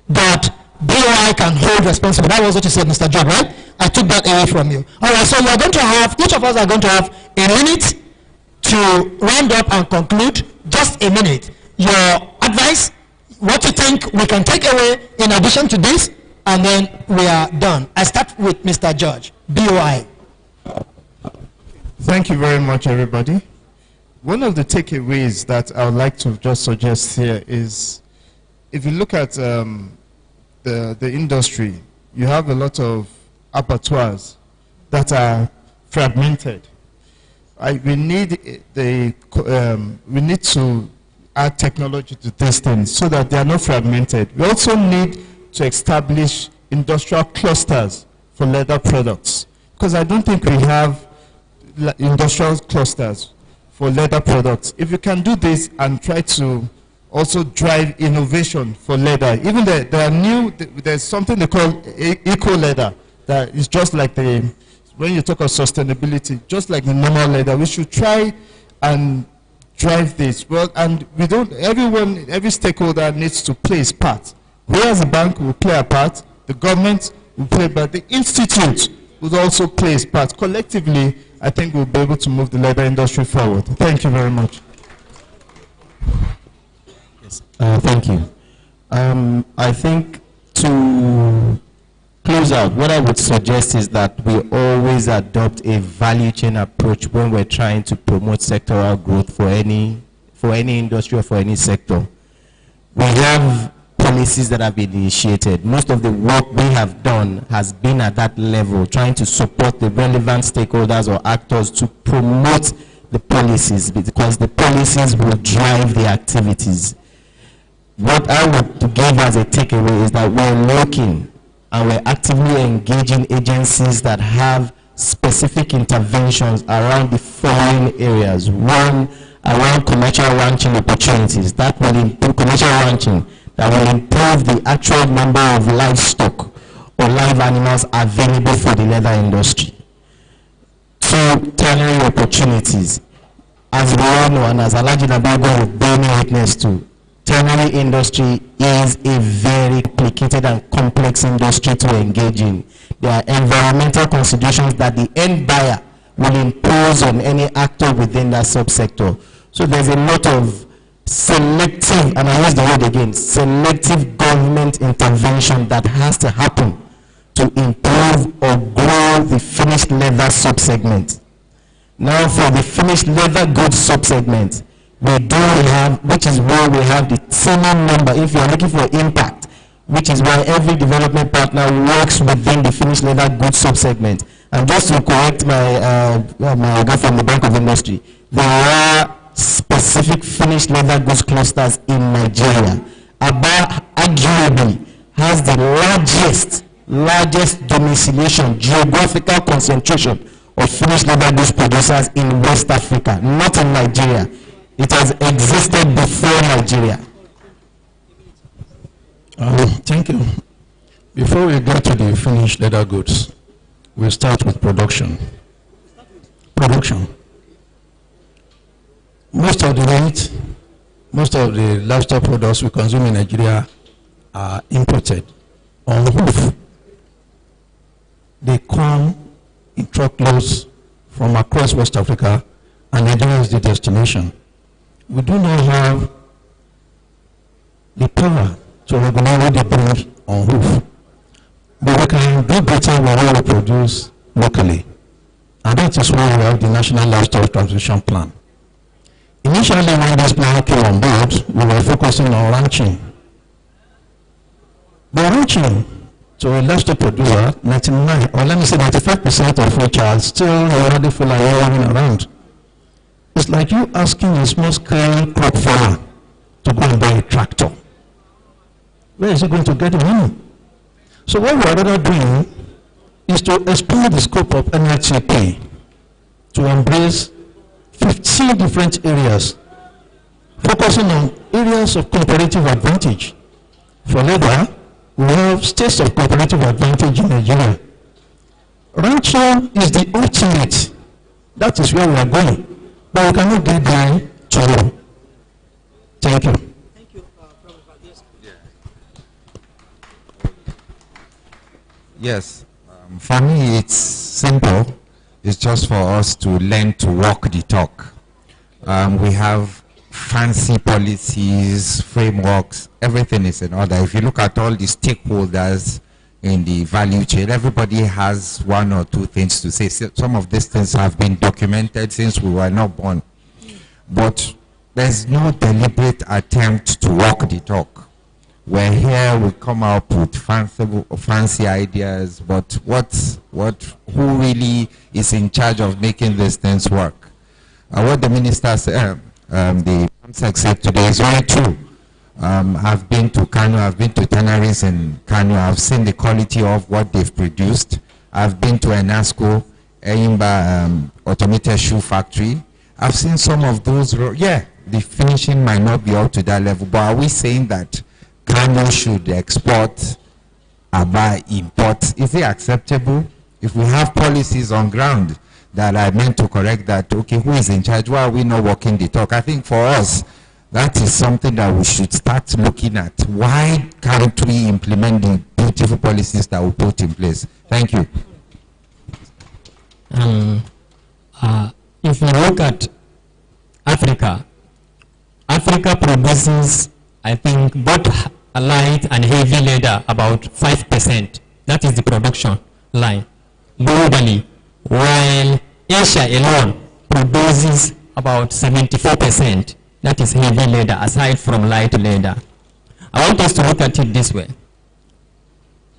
that BOI can hold responsible. That was what you said, Mr. John, right? I took that away from you. All right, so we are going to have, each of us are going to have a minute to round up and conclude. Just a minute. Your advice, what you think we can take away in addition to this, and then we are done. I start with Mr. George, BOI. Thank you very much, everybody. One of the takeaways that I would like to just suggest here is, if you look at the industry, you have a lot of abattoirs that are fragmented. We need to add technology to these things so that they are not fragmented. We also need to establish industrial clusters for leather products, because I don't think we have industrial clusters for leather products. If you can do this and try to also drive innovation for leather, even there are there's something they call eco leather that is just like when you talk of sustainability, just like the normal leather. We should try and drive this. Well, and every stakeholder needs to play his part. We as a bank will play a part, the government will play, but the institute will also play its part. Collectively, I think we'll be able to move the leather industry forward. Thank you very much. Yes, thank you. I think to close out, what I would suggest is that we always adopt a value chain approach when we're trying to promote sectoral growth for any industry or for any sector. We have policies that have been initiated. Most of the work we have done has been at that level, trying to support the relevant stakeholders or actors to promote the policies, because the policies will drive the activities. What I would give as a takeaway is that we're looking and we're actively engaging agencies that have specific interventions around the following areas. One, around commercial ranching opportunities. That will improve commercial ranching, that will improve the actual number of livestock or live animals available for the leather industry. Two, tailoring opportunities. As we all know, and as Alhaji Nabago will bear me witness to, tailoring industry is a very complicated and complex industry to engage in. There are environmental considerations that the end buyer will impose on any actor within that subsector. So there's a lot of selective, and I use the word again, selective government intervention that has to happen to improve or grow the finished leather subsegment. Now for the finished leather goods subsegment, we do have, which is where we have the teaming number, if you are looking for impact, which is where every development partner works within the finished leather goods subsegment. And just to correct my guy from the Bank of Industry, there are specific finished leather goods clusters in Nigeria. Aba arguably has the largest domiciliation, geographical concentration of finished leather goods producers in West Africa, not in Nigeria. It has existed before Nigeria. Thank you. Before we go to the finished leather goods, we'll start with production. Most of the meat, most of the livestock products we consume in Nigeria are imported on hoof. They come in truckloads from across West Africa, and Nigeria is the destination. We do not have the power to regulate what they bring on hoof. But we can do better when we produce locally. And that is why we have the National Livestock Transition Plan. Initially, when this plan came on board, we were focusing on ranching. But ranching to a livestock producer, 99, or let me say 95% of which are still already full and running around. It's like you asking a small-scale crop farmer to go and buy a tractor. Where is he going to get the money? So what we are rather doing is to expand the scope of NLTP to embrace 15 different areas, focusing on areas of comparative advantage. For leather, we have states of comparative advantage in Nigeria. Rancho is the ultimate. That is where we are going. But we cannot get there tomorrow. Thank you. Thank you, Yes. For me, it's simple. It's just for us to learn to walk the talk. We have fancy policies, frameworks, everything is in order. If you look at all the stakeholders in the value chain, everybody has one or two things to say. Some of these things have been documented since we were not born. But there's no deliberate attempt to walk the talk. We're here, we come up with fancy ideas, but who really is in charge of making these things work? What the minister said, the PAMSEC said today is very true. I've been to Kano, I've been to tanneries in Kano, I've seen the quality of what they've produced. I've been to Enasco, Eyimba automated shoe factory. I've seen some of those, yeah, the finishing might not be up to that level, but are we saying that Kano should export, Aba import? Is it acceptable? If we have policies on ground that are meant to correct that, okay, who is in charge? Why are we not walking the talk? I think for us, that is something that we should start looking at. Why can't we implement the beautiful policies that we put in place? Thank you. If you look at Africa, Africa produces, I think, both light and heavy leather about 5%. That is the production line globally, while Asia alone produces about 74%. That is heavy leather, aside from light leather. I want us to look at it this way.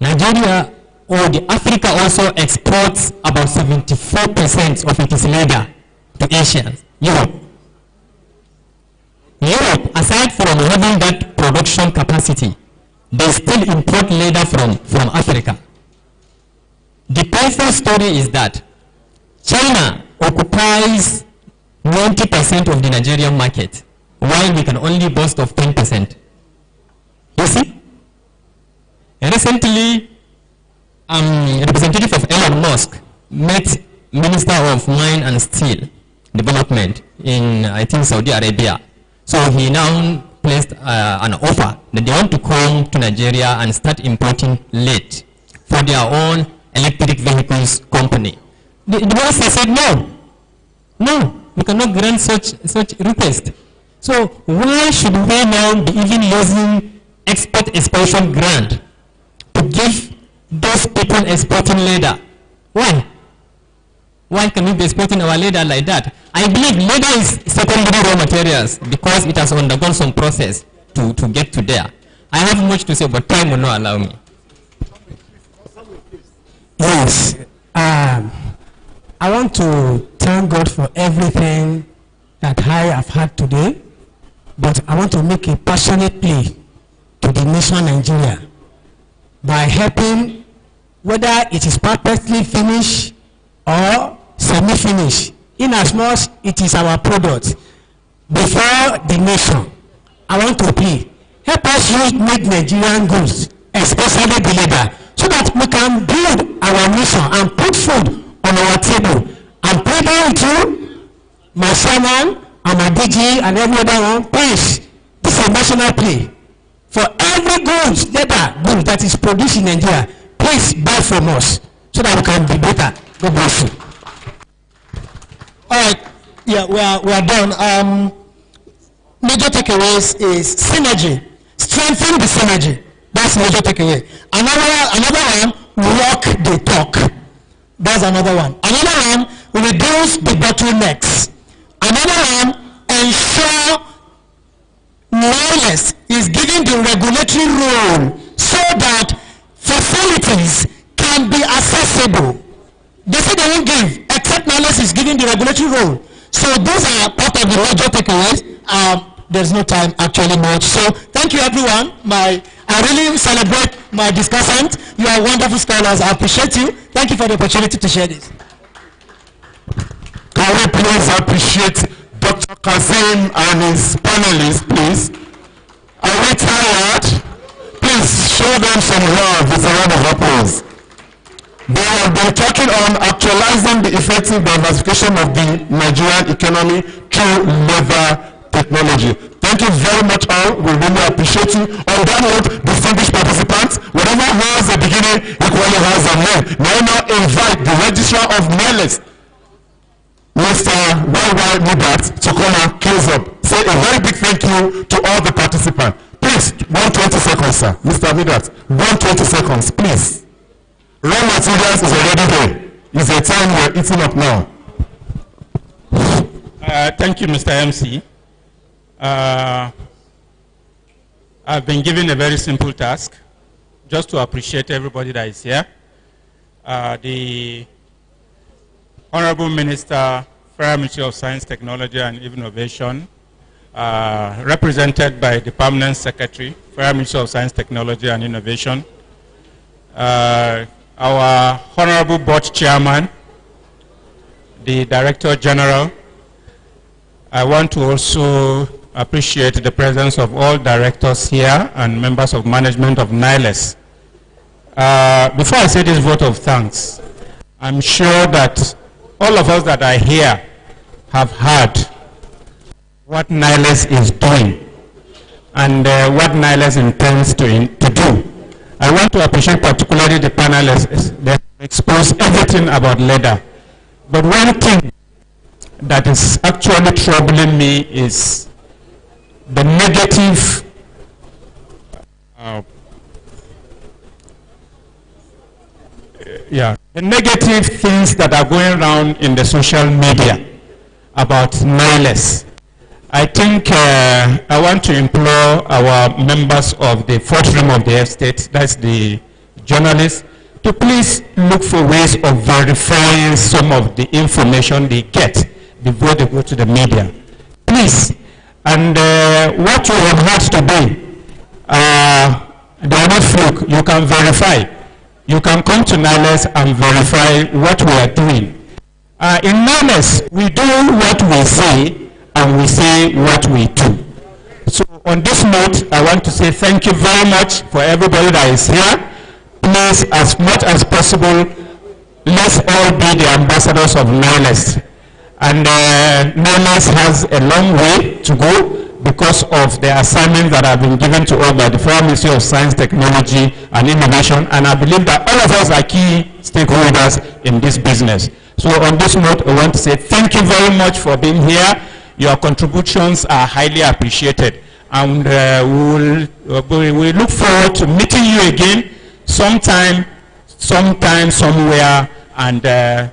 Nigeria, or the Africa, also exports about 74% of its leather to Asia, Europe. Europe, aside from having that production capacity, they still import leather from Africa. The painful story is that China occupies 90% of the Nigerian market, while we can only boast of 10%. You see? Recently, a representative of Elon Musk met Minister of Mine and Steel Development in, I think, Saudi Arabia. So he now placed an offer that they want to come to Nigeria and start importing lead for their own electric vehicles company. The minister said, no, we cannot grant such request. So why should we now be even using export expansion grant to give those people exporting leather? Why? Why can we be exporting our leather like that? I believe leather is secondary raw materials because it has undergone some process to get to there. I have much to say, but time will not allow me. Yes. I want to thank God for everything that I have had today, but I want to make a passionate plea to the nation Nigeria by helping, whether it is perfectly finished or semi-finished, in as much it is our product, before the nation. I want to plea, help us use made Nigerian goods, especially the leather, so that we can build our nation and put food on our table. I'm pleading with you, my chairman, and my DG, and every other one, please, this is a national plea. For every goods, leather goods that is produced in Nigeria, please buy from us, so that we can be better. God bless you. All right, yeah, we are done. Major takeaways is synergy. Strengthen the synergy. That's major takeaway. Another one, walk the talk. That's another one. Another one, reduce the bottlenecks. Another one, ensure knowledge is given the regulatory role so that facilities can be accessible. They say they won't give, except knowledge is given the regulatory role. So those are part of the major takeaways. There's no time actually much. So thank you everyone. I really celebrate my discussant. You are wonderful scholars. I appreciate you. Thank you for the opportunity to share this. Can we please appreciate Dr. Kazim and his panelists, please? Are we tired? Please show them some love with a round of applause. They have been talking on actualizing the effective diversification of the Nigerian economy through leather technology. Thank you very much all. We really appreciate you. On that note, distinguished participants, whatever has a beginning equally has an end. May I now invite the registrar of NILES, Mr. Y.Y. Mubat, to come and close up. Say a very big thank you to all the participants. Please, 120 seconds, sir. Mr. Mubat, 120 seconds, please. Raw materials is already there. It's a time we're eating up now. Thank you, Mr. MC. I've been given a very simple task, just to appreciate everybody that is here. The Honorable Minister, Federal Ministry of Science, Technology and Innovation, represented by the Permanent Secretary, Federal Ministry of Science, Technology and Innovation, our Honorable Board Chairman, the Director General. I want to also appreciate the presence of all directors here and members of management of NILES. Before I say this vote of thanks, I'm sure that all of us that are here have heard what NILES is doing and what NILES intends to do. I want to appreciate particularly the panelists that expose everything about leather. But one thing that is actually troubling me is the negative the negative things that are going around in the social media about NILES. I think I want to implore our members of the fourth room of the estate, that's the journalists, to please look for ways of verifying some of the information they get before they go to the media. Please. And what you have had today, they are not fluke. You can verify. You can come to NILES and verify what we are doing. In NILES, we do what we say, and we say what we do. So on this note, I want to say thank you very much for everybody that is here. Please, as much as possible, let's all be the ambassadors of NILES. And NILES has a long way to go because of the assignments that have been given to us by the Federal Ministry of Science, Technology and Innovation. And I believe that all of us are key stakeholders in this business. So on this note, I want to say thank you very much for being here. Your contributions are highly appreciated. And we look forward to meeting you again sometime, somewhere, and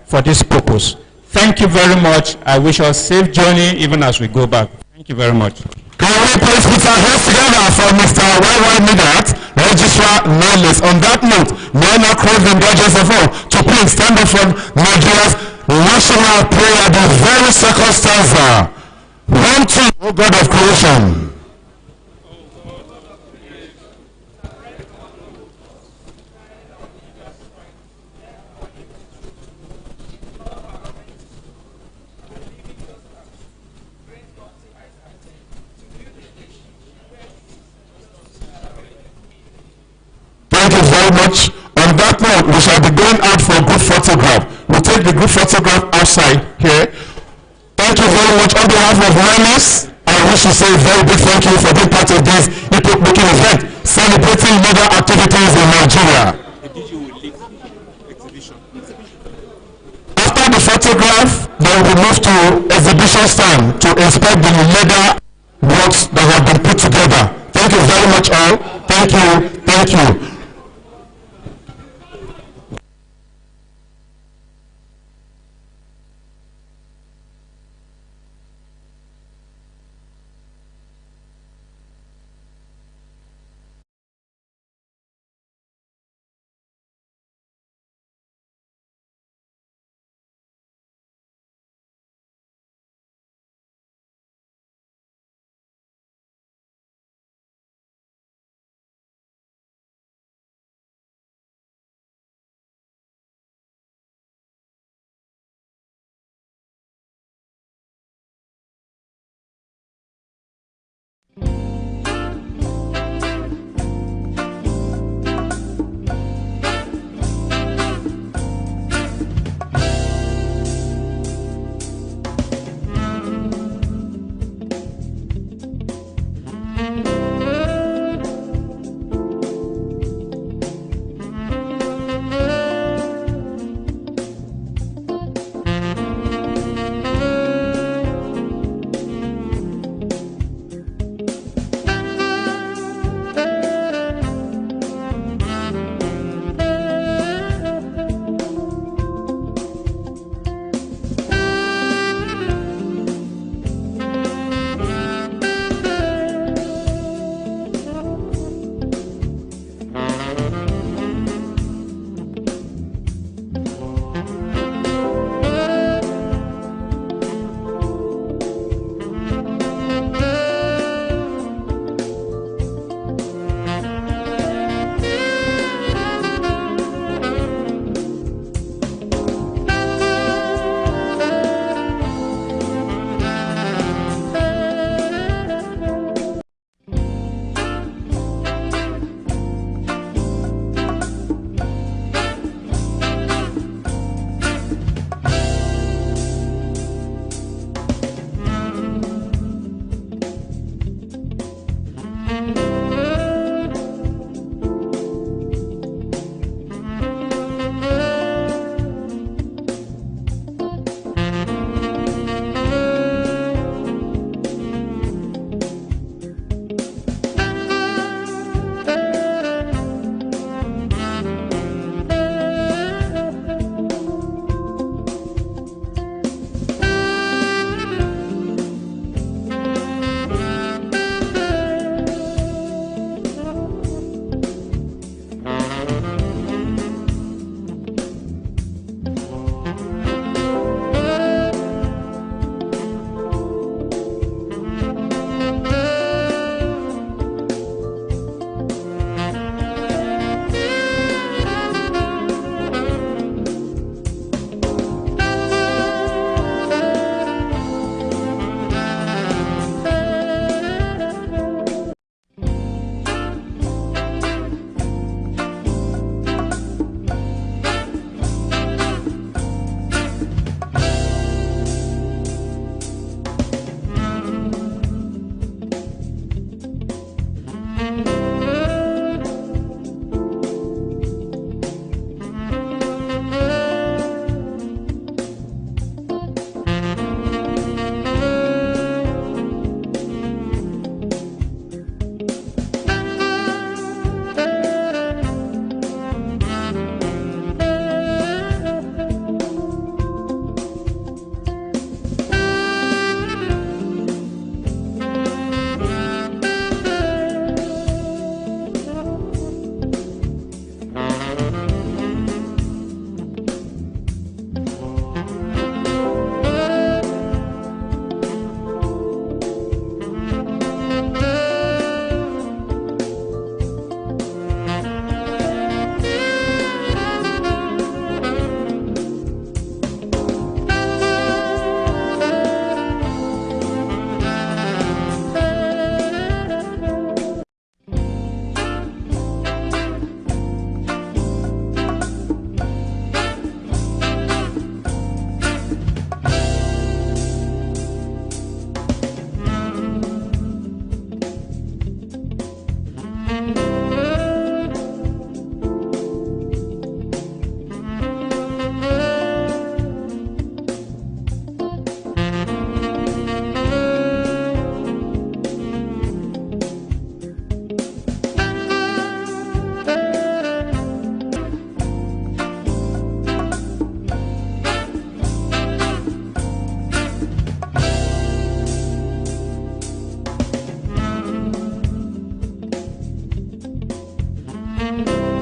for this purpose. Thank you very much. I wish us a safe journey even as we go back. Thank you very much. Can we please put our hands together for Mr. Y.Y. Mubat, Registrar NILES. On that note, may I now crave the indulgence of all to please stand up for Nigeria's national prayer, the very second stanza. 1, 2, O God of creation. Thank you very much. On that note, we shall be going out for a group photograph. We'll take the group photograph outside here. Thank you very much. On behalf of NILES, I wish to say a very big thank you for being part of this epoch-making event, celebrating leather activities in Nigeria. After the photograph, then we move to exhibition stand to inspect the leather works that have been put together. Thank you very much all. Thank you. Thank you. you.